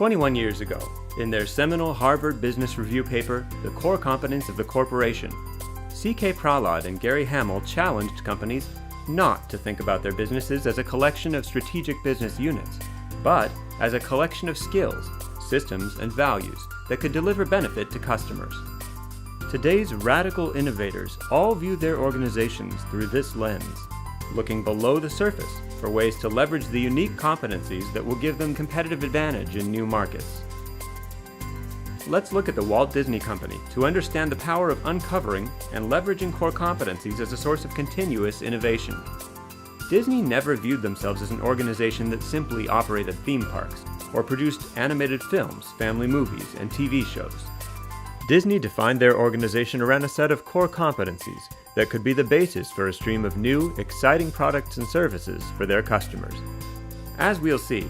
21 years ago, in their seminal Harvard Business Review paper, The Core Competence of the Corporation, C.K. Prahlad and Gary Hamel challenged companies not to think about their businesses as a collection of strategic business units, but as a collection of skills, systems, and values that could deliver benefit to customers. Today's radical innovators all view their organizations through this lens, looking below the surface for ways to leverage the unique competencies that will give them competitive advantage in new markets. Let's look at the Walt Disney Company to understand the power of uncovering and leveraging core competencies as a source of continuous innovation. Disney never viewed themselves as an organization that simply operated theme parks or produced animated films, family movies, and TV shows. Disney defined their organization around a set of core competencies that could be the basis for a stream of new, exciting products and services for their customers. As we'll see,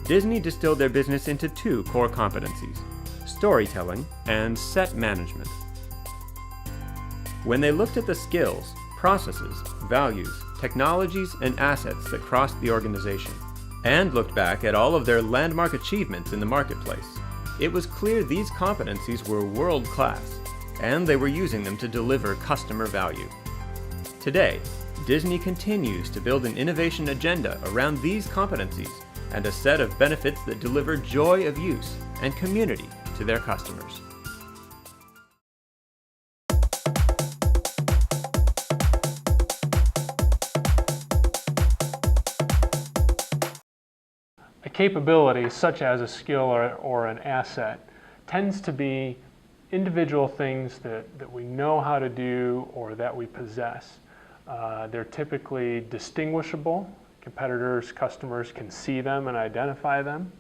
Disney distilled their business into two core competencies: storytelling and set management. When they looked at the skills, processes, values, technologies, and assets that crossed the organization, and looked back at all of their landmark achievements in the marketplace, it was clear these competencies were world-class, and they were using them to deliver customer value. Today, Disney continues to build an innovation agenda around these competencies and a set of benefits that deliver joy of use and community to their customers. A capability, such as a skill or an asset, tends to be individual things that we know how to do or that we possess. They're typically distinguishable. Competitors, customers can see them and identify them.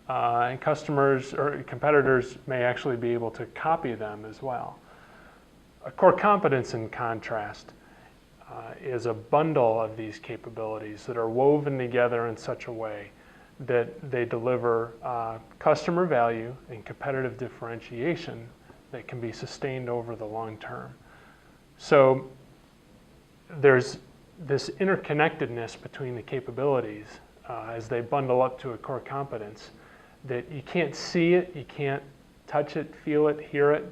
And customers or competitors may actually be able to copy them as well. A core competence, in contrast, is a bundle of these capabilities that are woven together in such a way that they deliver customer value and competitive differentiation that can be sustained over the long term. So there's this interconnectedness between the capabilities as they bundle up to a core competence that you can't see it, you can't touch it, feel it, hear it,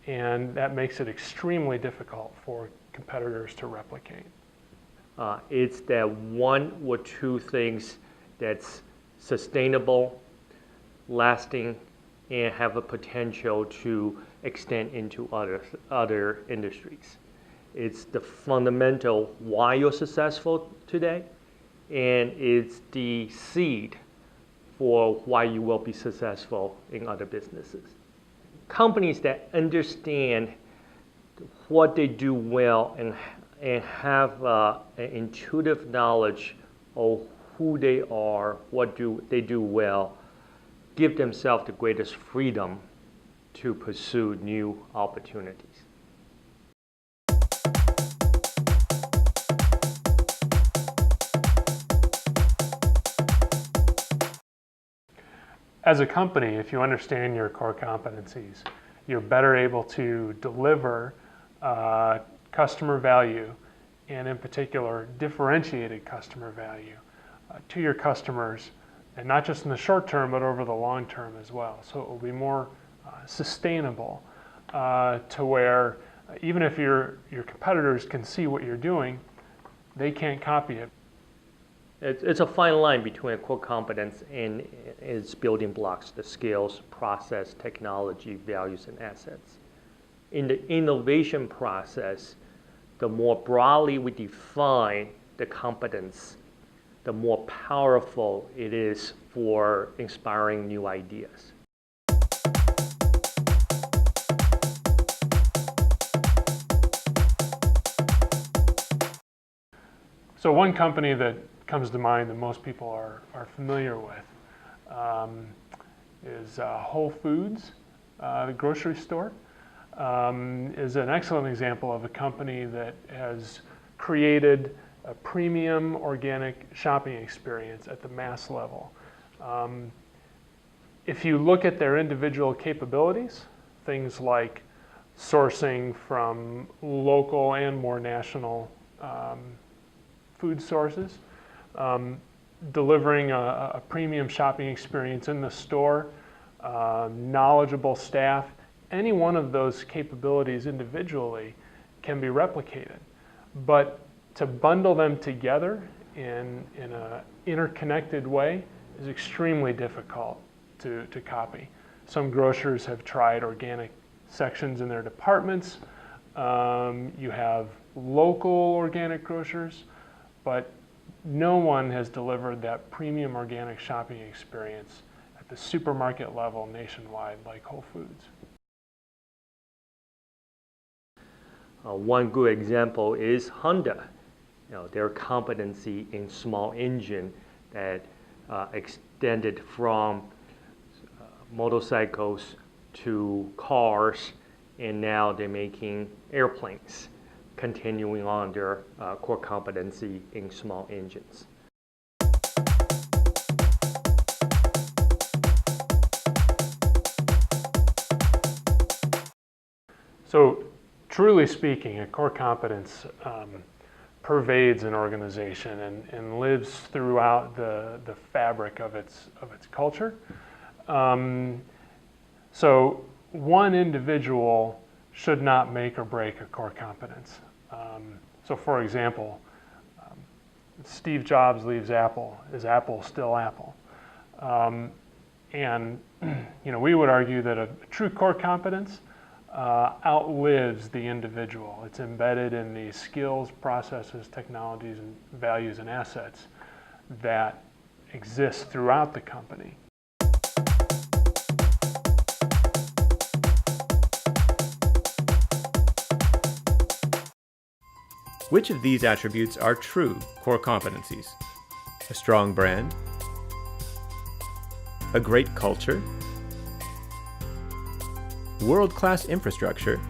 and that makes it extremely difficult for competitors to replicate. It's that one or two things that's sustainable, lasting, and have a potential to extend into other industries. It's the fundamental why you're successful today, and it's the seed for why you will be successful in other businesses. Companies that understand what they do well and have an intuitive knowledge of who they are, what they do well, give themselves the greatest freedom to pursue new opportunities. As a company, if you understand your core competencies, you're better able to deliver customer value, and in particular, differentiated customer value to your customers, and not just in the short term, but over the long term as well. So it will be more sustainable to where even if your competitors can see what you're doing, they can't copy it. It's a fine line between a core competence and its building blocks, the skills, process, technology, values, and assets. In the innovation process, the more broadly we define the competence, the more powerful it is for inspiring new ideas. So one company that comes to mind that most people are familiar with is Whole Foods, the grocery store, is an excellent example of a company that has created a premium organic shopping experience at the mass level. If you look at their individual capabilities, things like sourcing from local and more national food sources, delivering a premium shopping experience in the store, knowledgeable staff, any one of those capabilities individually can be replicated. But to bundle them together in an interconnected way is extremely difficult to copy. Some grocers have tried organic sections in their departments. You have local organic grocers, but no one has delivered that premium organic shopping experience at the supermarket level nationwide like Whole Foods. One good example is Honda. Their competency in small engine that extended from motorcycles to cars, and now they're making airplanes, continuing on their core competency in small engines. So, truly speaking, a core competence pervades an organization and lives throughout the fabric of its culture. So one individual should not make or break a core competence. So for example, Steve Jobs leaves Apple. Is Apple still Apple? And we would argue that a true core competence outlives the individual. It's embedded in the skills, processes, technologies, and values and assets that exist throughout the company. Which of these attributes are true core competencies? A strong brand? A great culture? World-class infrastructure?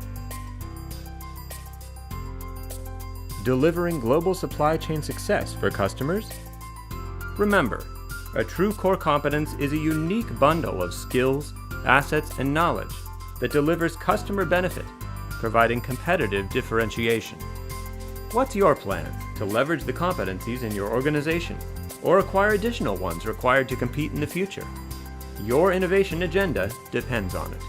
Delivering global supply chain success for customers? Remember, a true core competence is a unique bundle of skills, assets, and knowledge that delivers customer benefit, providing competitive differentiation. What's your plan to leverage the competencies in your organization or acquire additional ones required to compete in the future? Your innovation agenda depends on it.